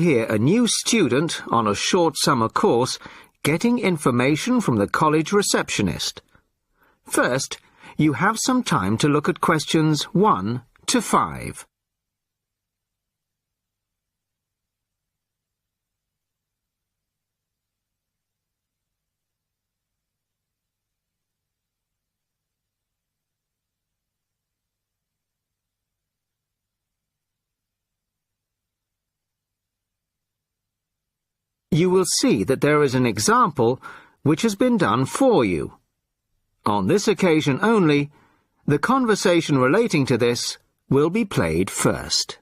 hear a new student on a short summer course getting information from the college receptionist. First, you have some time to look at questions 1 to 5. You will see that there is an example which has been done for you. On this occasion only, the conversation relating to this will be played first.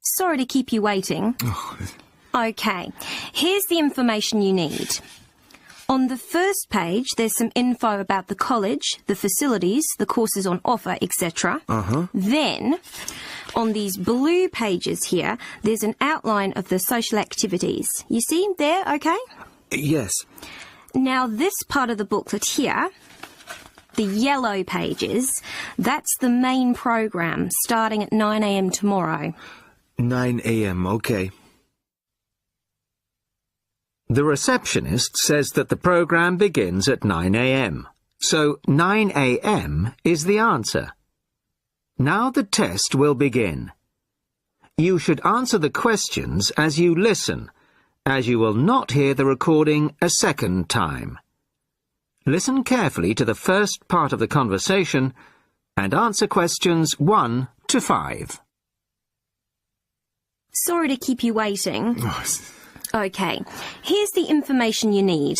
Sorry to keep you waiting. OK, here's the information you need. On the first page, there's some info about the college, the facilities, the courses on offer, etc. Then, on these blue pages here, there's an outline of the social activities. You see there, OK? Yes. Now, this part of the booklet here, the yellow pages, that's the main program starting at 9 a.m. tomorrow. 9 a.m., OK. The receptionist says that the program begins at 9 a.m. So 9 a.m. is the answer. Now the test will begin. You should answer the questions as you listen, as you will not hear the recording a second time. Listen carefully to the first part of the conversation and answer questions 1 to 5. Sorry to keep you waiting. OK, here's the information you need.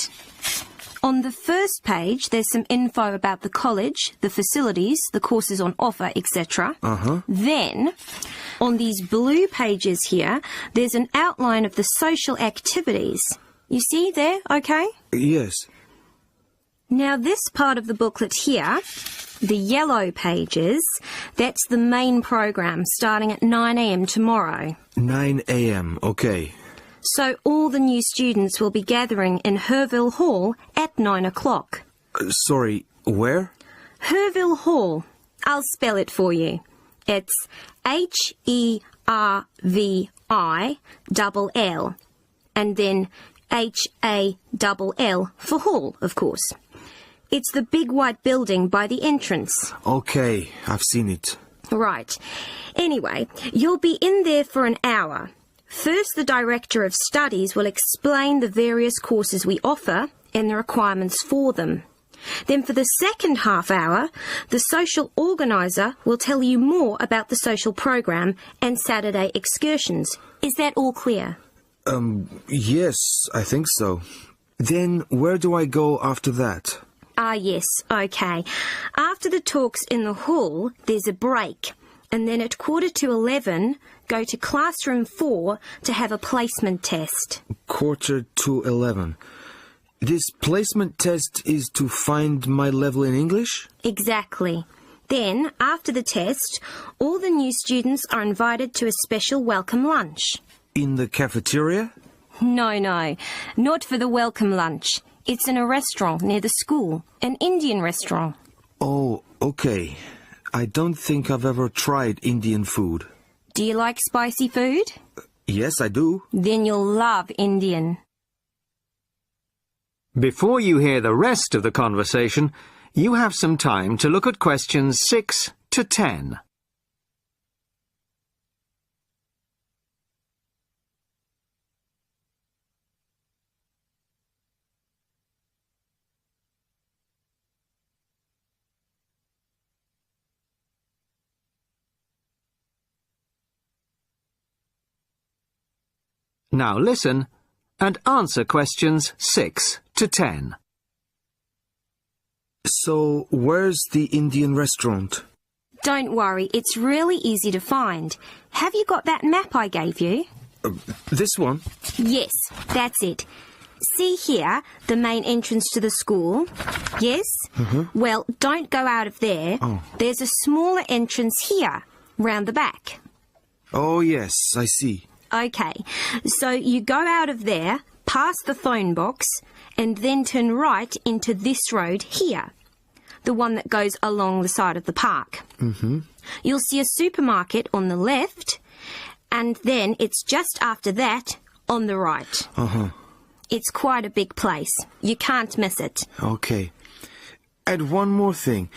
On the first page, there's some info about the college, the facilities, the courses on offer, etc. Then, on these blue pages here, there's an outline of the social activities. You see there, OK? Yes. Now, this part of the booklet here, the yellow pages, that's the main program starting at 9 a.m. tomorrow. 9 a.m., OK. So all the new students will be gathering in Herville Hall at 9 o'clock. Sorry, where? Herville Hall. I'll spell it for you. It's H-E-R-V-I-L-L and then H-A-L-L for hall, of course. It's the big white building by the entrance. OK, I've seen it. Right. Anyway, you'll be in there for an hour. First, the Director of Studies will explain the various courses we offer and the requirements for them. Then for the second half hour, the social organiser will tell you more about the social program and Saturday excursions. Is that all clear? Yes, I think so. Then where do I go after that? Yes, OK. After the talks in the hall, there's a break. And then at 11:15, go to classroom 4 to have a placement test. 11:45. This placement test is to find my level in English? Exactly. Then, after the test, all the new students are invited to a special welcome lunch. In the cafeteria? No, not for the welcome lunch. It's in a restaurant near the school, an Indian restaurant. Oh, OK. I don't think I've ever tried Indian food. Do you like spicy food? Yes, I do. Then you'll love Indian. Before you hear the rest of the conversation, you have some time to look at questions 6 to 10. Now listen and answer questions 6 to 10. So, where's the Indian restaurant? Don't worry, it's really easy to find. Have you got that map I gave you? This one? Yes, that's it. See here, the main entrance to the school? Yes? Well, don't go out of there. There's a smaller entrance here, round the back. Oh, yes, I see. OK, so you go out of there, past the phone box, and then turn right into this road here, the one that goes along the side of the park. You'll see a supermarket on the left, And then it's just after that, on the right. It's quite a big place. You can't miss it. Okay. And one more thing.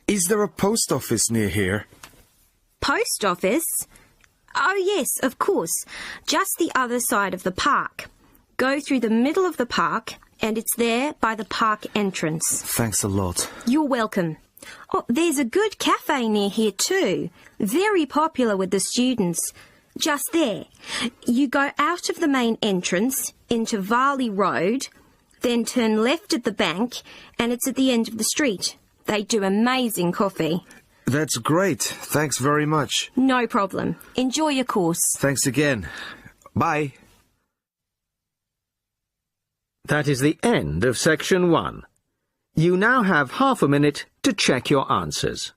Is there a post office near here? Post office? Oh, yes, of course. Just the other side of the park. Go through the middle of the park, and it's there by the park entrance. Thanks a lot. You're welcome. Oh, there's a good cafe near here too. Very popular with the students. Just there. You go out of the main entrance into Varley Road, then turn left at the bank, and it's at the end of the street. They do amazing coffee. That's great. Thanks very much. No problem. Enjoy your course. Thanks again. Bye. That is the end of section 1. You now have half a minute to check your answers.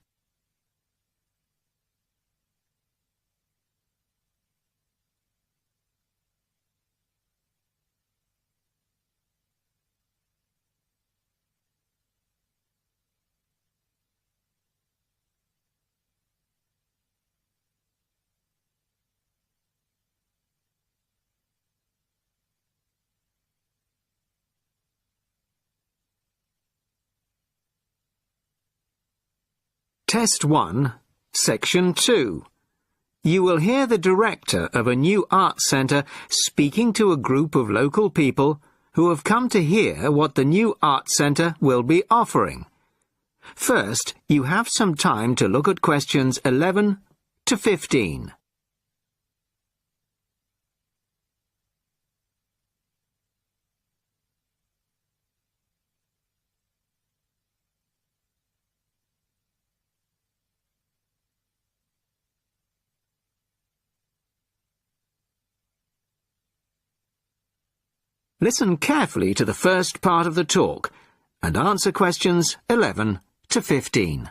Test 1, Section 2. You will hear the director of a new arts centre speaking to a group of local people who have come to hear what the new arts centre will be offering. First, you have some time to look at questions 11 to 15. Listen carefully to the first part of the talk and answer questions 11 to 15.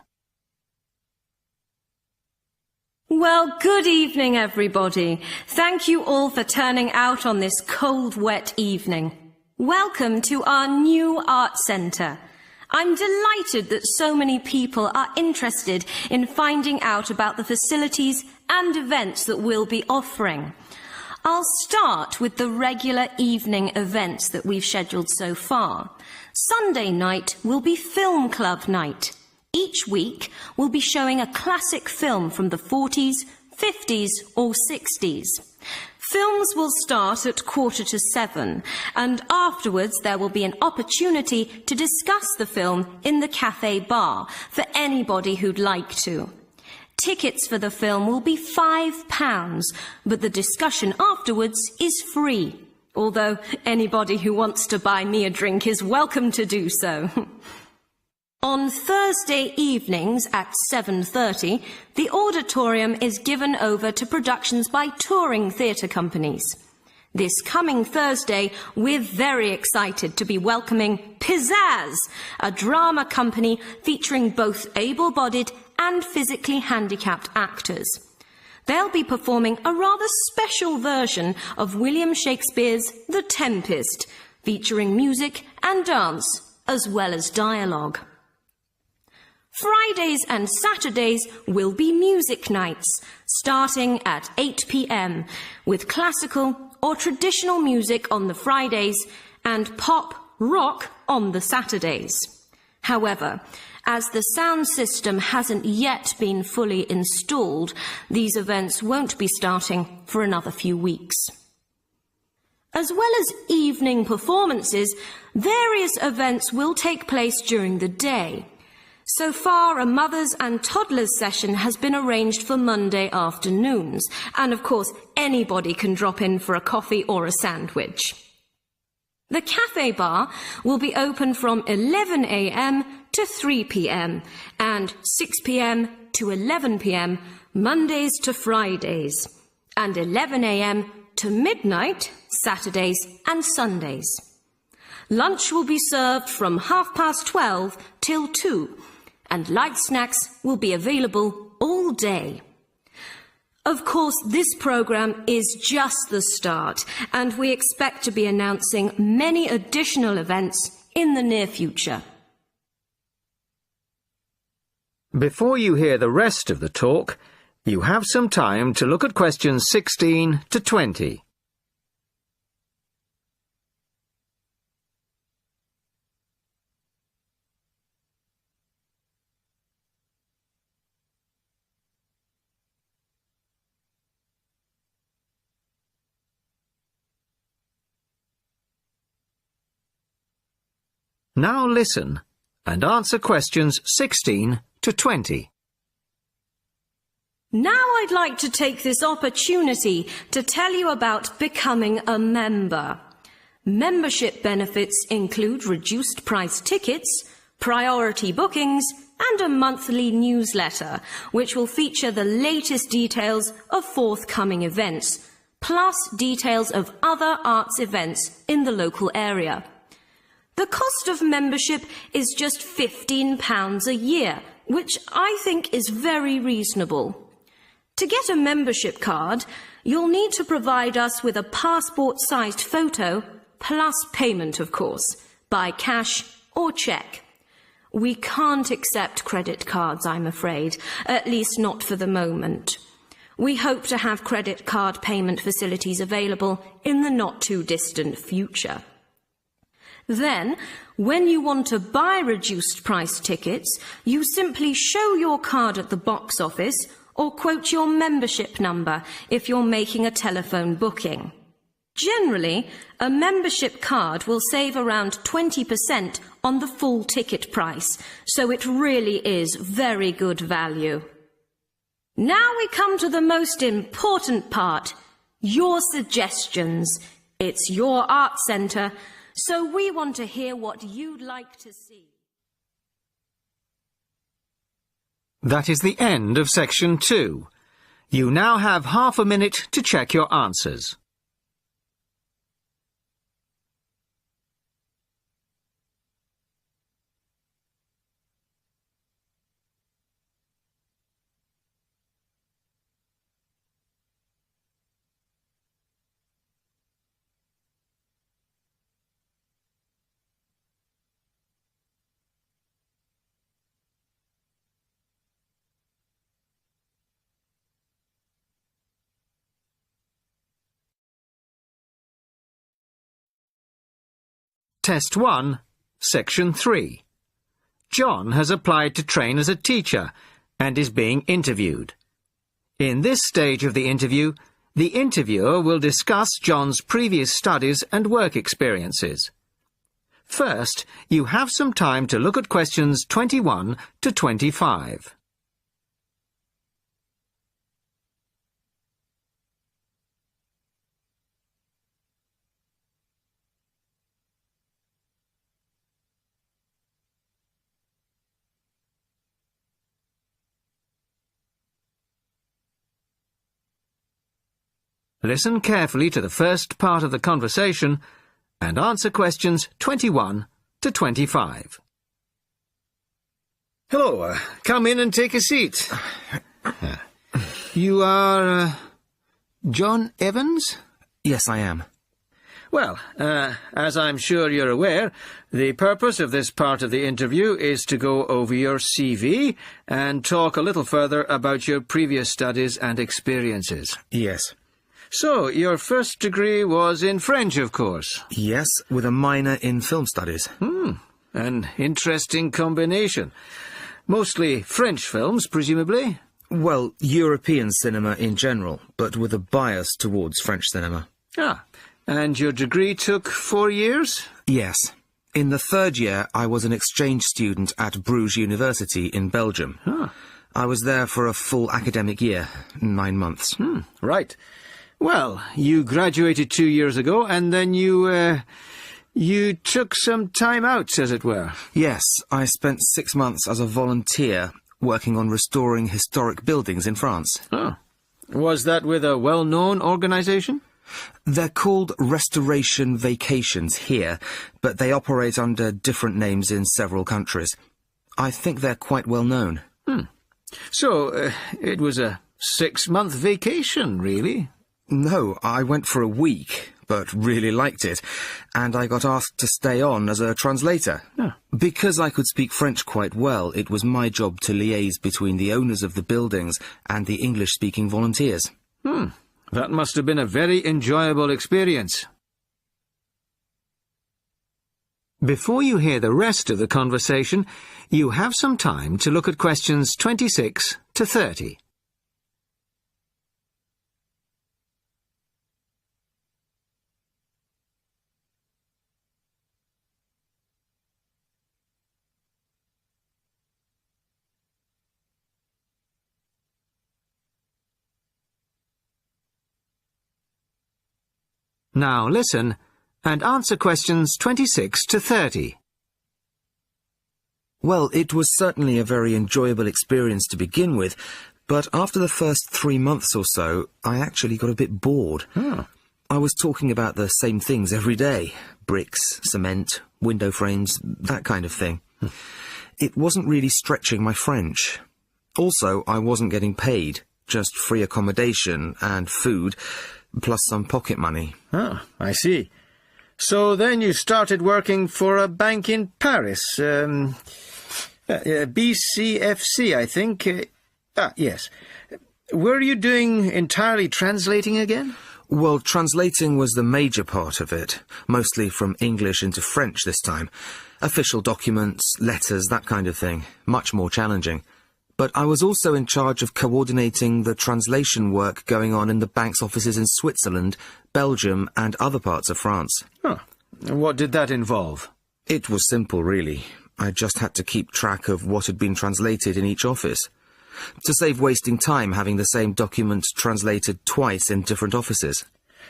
Well, good evening, everybody. Thank you all for turning out on this cold, wet evening. Welcome to our new art centre. I'm delighted that so many people are interested in finding out about the facilities and events that we'll be offering. I'll start with the regular evening events that we've scheduled so far. Sunday night will be film club night. Each week we'll be showing a classic film from the 40s, 50s or 60s. Films will start at 6:45, and afterwards there will be an opportunity to discuss the film in the cafe bar for anybody who'd like to. Tickets for the film will be £5, but the discussion afterwards is free, although anybody who wants to buy me a drink is welcome to do so. On Thursday evenings at 7:30, the auditorium is given over to productions by touring theatre companies. This coming Thursday, we're very excited to be welcoming Pizzazz, a drama company featuring both able-bodied and physically handicapped actors. They'll be performing a rather special version of William Shakespeare's The Tempest, featuring music and dance, as well as dialogue. Fridays and Saturdays will be music nights, starting at 8 p.m, with classical or traditional music on the Fridays and pop rock on the Saturdays. However, as the sound system hasn't yet been fully installed, these events won't be starting for another few weeks. As well as evening performances, various events will take place during the day. So far, a mothers and toddlers session has been arranged for Monday afternoons, and of course anybody can drop in for a coffee or a sandwich. The cafe bar will be open from 11 a.m. to 3 p.m. and 6 p.m. to 11 p.m. Mondays to Fridays, and 11 a.m. to midnight Saturdays and Sundays. Lunch will be served from 12:30 till 2, and light snacks will be available all day. Of course, this programme is just the start, and we expect to be announcing many additional events in the near future. Before you hear the rest of the talk, You have some time to look at questions 16 to 20. Now listen and answer questions 16 to 20. Now I'd like to take this opportunity to tell you about becoming a member. Membership benefits include reduced price tickets, priority bookings, and a monthly newsletter, which will feature the latest details of forthcoming events, plus details of other arts events in the local area. The cost of membership is just £15 a year, which I think is very reasonable. To get a membership card, you'll need to provide us with a passport-sized photo, plus payment, of course, by cash or cheque. We can't accept credit cards, I'm afraid, at least not for the moment. We hope to have credit card payment facilities available in the not-too-distant future. Then, when you want to buy reduced price tickets, you simply show your card at the box office or quote your membership number if you're making a telephone booking. Generally, a membership card will save around 20% on the full ticket price, so it really is very good value. Now we come to the most important part, your suggestions. It's your art centre, so we want to hear what you'd like to see. That is the end of section 2. You now have half a minute to check your answers. Test 1, Section 3. John has applied to train as a teacher and is being interviewed. In this stage of the interviewer will discuss John's previous studies and work experiences. First, you have some time to look at questions 21 to 25. Listen carefully to the first part of the conversation and answer questions 21 to 25. Hello, come in and take a seat. You are, John Evans? Yes, I am. Well, as I'm sure you're aware, the purpose of this part of the interview is to go over your CV and talk a little further about your previous studies and experiences. Yes. So, your first degree was in French, of course? Yes, with a minor in film studies. An interesting combination. Mostly French films, presumably? Well, European cinema in general, but with a bias towards French cinema. Ah, and your degree took 4 years? Yes. In the third year, I was an exchange student at Bruges University in Belgium. Ah. I was there for a full academic year, 9 months. Right. Well, you graduated 2 years ago, and then you took some time out, as it were. Yes, I spent 6 months as a volunteer working on restoring historic buildings in France. Oh. Was that with a well-known organisation? They're called Restoration Vacations here, but they operate under different names in several countries. I think they're quite well known. So, it was a 6-month vacation, really? No, I went for a week, but really liked it, and I got asked to stay on as a translator. Oh. Because I could speak French quite well, it was my job to liaise between the owners of the buildings and the English-speaking volunteers. That must have been a very enjoyable experience. Before you hear the rest of the conversation, you have some time to look at questions 26 to 30. Now listen and answer questions 26 to 30. Well, it was certainly a very enjoyable experience to begin with, but after the first 3 months or so, I actually got a bit bored. I was talking about the same things every day. Bricks, cement, window frames, that kind of thing. It wasn't really stretching my French. Also, I wasn't getting paid, just free accommodation and food, plus some pocket money. Oh, I see. So then you started working for a bank in Paris, BCFC, I think. Yes. Were you doing entirely translating again? Well, translating was the major part of it, mostly from English into French this time. Official documents, letters, that kind of thing. Much more challenging. But I was also in charge of coordinating the translation work going on in the bank's offices in Switzerland, Belgium, and other parts of France. Oh. What did that involve? It was simple, really. I just had to keep track of what had been translated in each office, to save wasting time having the same document translated twice in different offices.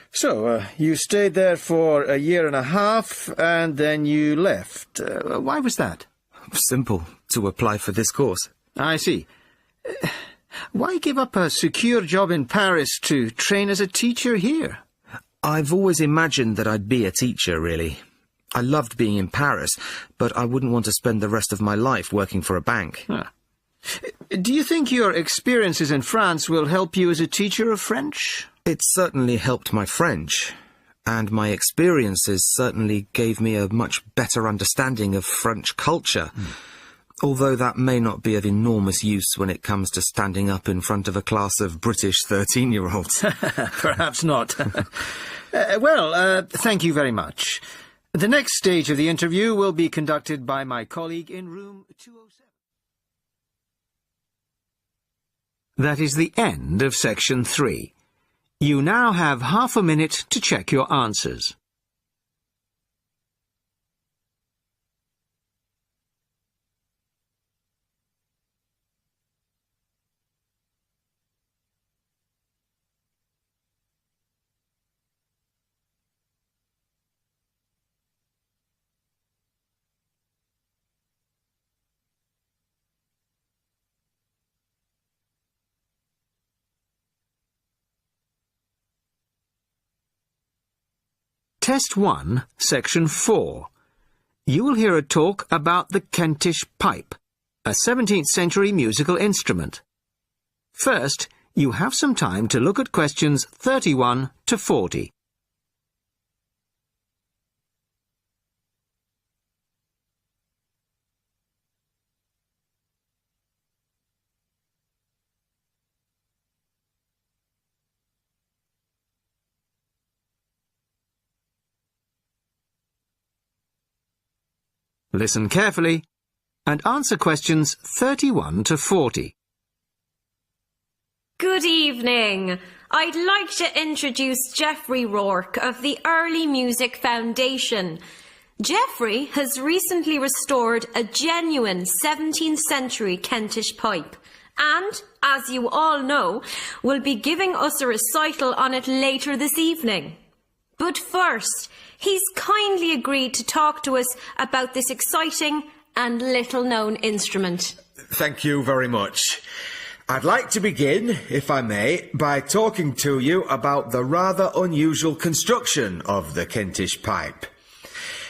So, you stayed there for a year and a half, and then you left. Why was that? Simple. To apply for this course. I see. Why give up a secure job in Paris to train as a teacher here? I've always imagined that I'd be a teacher, really. I loved being in Paris, but I wouldn't want to spend the rest of my life working for a bank. Do you think your experiences in France will help you as a teacher of French? It certainly helped my French, and my experiences certainly gave me a much better understanding of French culture. Although that may not be of enormous use when it comes to standing up in front of a class of British 13-year-olds. Perhaps not. Thank you very much. The next stage of the interview will be conducted by my colleague in room 207. That is the end of section 3. You now have half a minute to check your answers. Test 1, Section 4. You will hear a talk about the Kentish pipe, a 17th century musical instrument. First, you have some time to look at questions 31 to 40. Listen carefully and answer questions 31 to 40. Good evening. I'd like to introduce Geoffrey Rourke of the Early Music Foundation. Geoffrey has recently restored a genuine 17th century Kentish pipe and, as you all know, will be giving us a recital on it later this evening. But first, he's kindly agreed to talk to us about this exciting and little-known instrument. Thank you very much. I'd like to begin, if I may, by talking to you about the rather unusual construction of the Kentish pipe.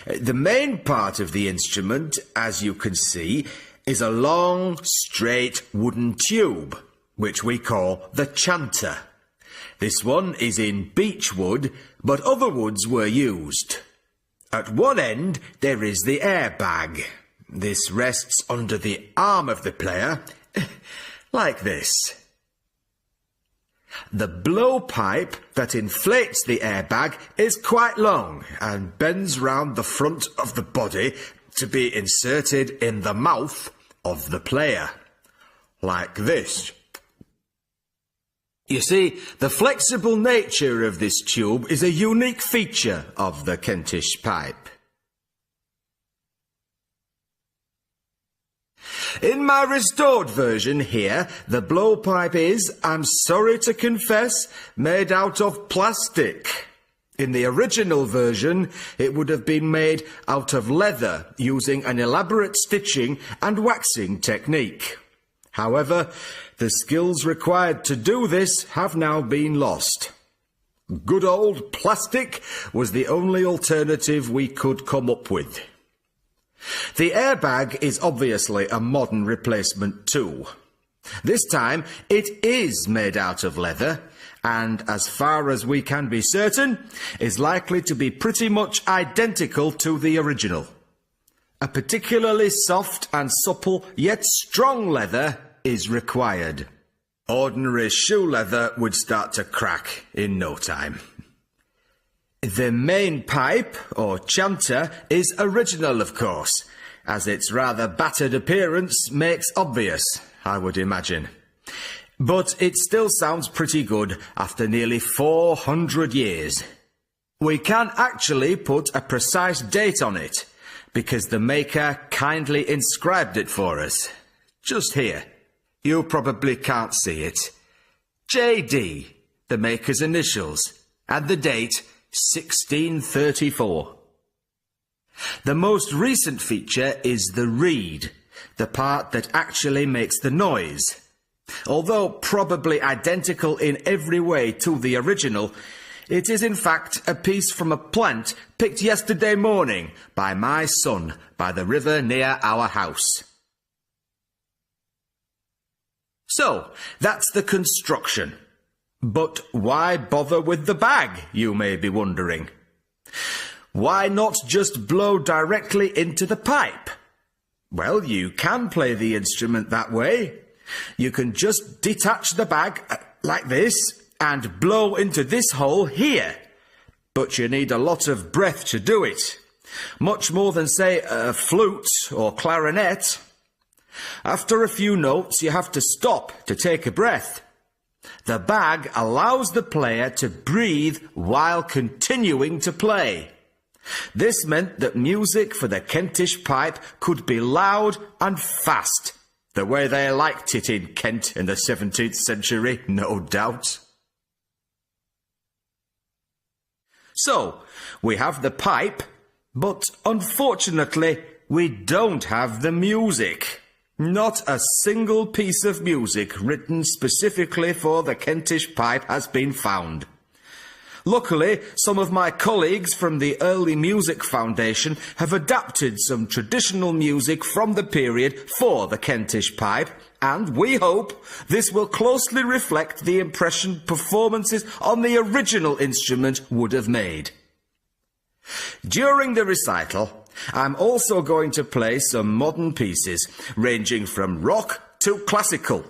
The main part of the instrument, as you can see, is a long, straight wooden tube, which we call the chanter. This one is in beech wood, but other woods were used. At one end there is the airbag. This rests under the arm of the player, like this. The blowpipe that inflates the airbag is quite long and bends round the front of the body to be inserted in the mouth of the player, like this. You see, the flexible nature of this tube is a unique feature of the Kentish pipe. In my restored version here, the blowpipe is, I'm sorry to confess, made out of plastic. In the original version, it would have been made out of leather using an elaborate stitching and waxing technique. However, the skills required to do this have now been lost. Good old plastic was the only alternative we could come up with. The airbag is obviously a modern replacement too. This time it is made out of leather, and as far as we can be certain, is likely to be pretty much identical to the original. A particularly soft and supple yet strong leather is required. Ordinary shoe leather would start to crack in no time. The main pipe, or chanter, is original, of course, as its rather battered appearance makes obvious, I would imagine. But it still sounds pretty good after nearly 400 years. We can't actually put a precise date on it, because the maker kindly inscribed it for us. Just here. You probably can't see it. J.D., the maker's initials, and the date 1634. The most recent feature is the reed, the part that actually makes the noise. Although probably identical in every way to the original, it is in fact a piece from a plant picked yesterday morning by my son by the river near our house. So, that's the construction. But why bother with the bag, you may be wondering? Why not just blow directly into the pipe? Well, you can play the instrument that way. You can just detach the bag like this and blow into this hole here. But you need a lot of breath to do it. Much more than, say, a flute or clarinet. After a few notes, you have to stop to take a breath. The bag allows the player to breathe while continuing to play. This meant that music for the Kentish pipe could be loud and fast, the way they liked it in Kent in the 17th century, no doubt. So, we have the pipe, but unfortunately, we don't have the music. Not a single piece of music written specifically for the Kentish pipe has been found. Luckily, some of my colleagues from the Early Music Foundation have adapted some traditional music from the period for the Kentish pipe, and we hope this will closely reflect the impression performances on the original instrument would have made. During the recital, I'm also going to play some modern pieces, ranging from rock to classical.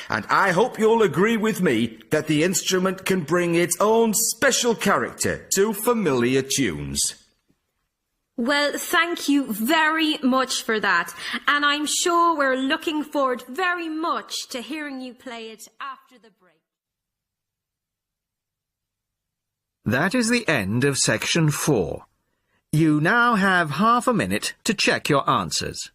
And I hope you'll agree with me that the instrument can bring its own special character to familiar tunes. Well, thank you very much for that. And I'm sure we're looking forward very much to hearing you play it after the break. That is the end of section 4. You now have half a minute to check your answers.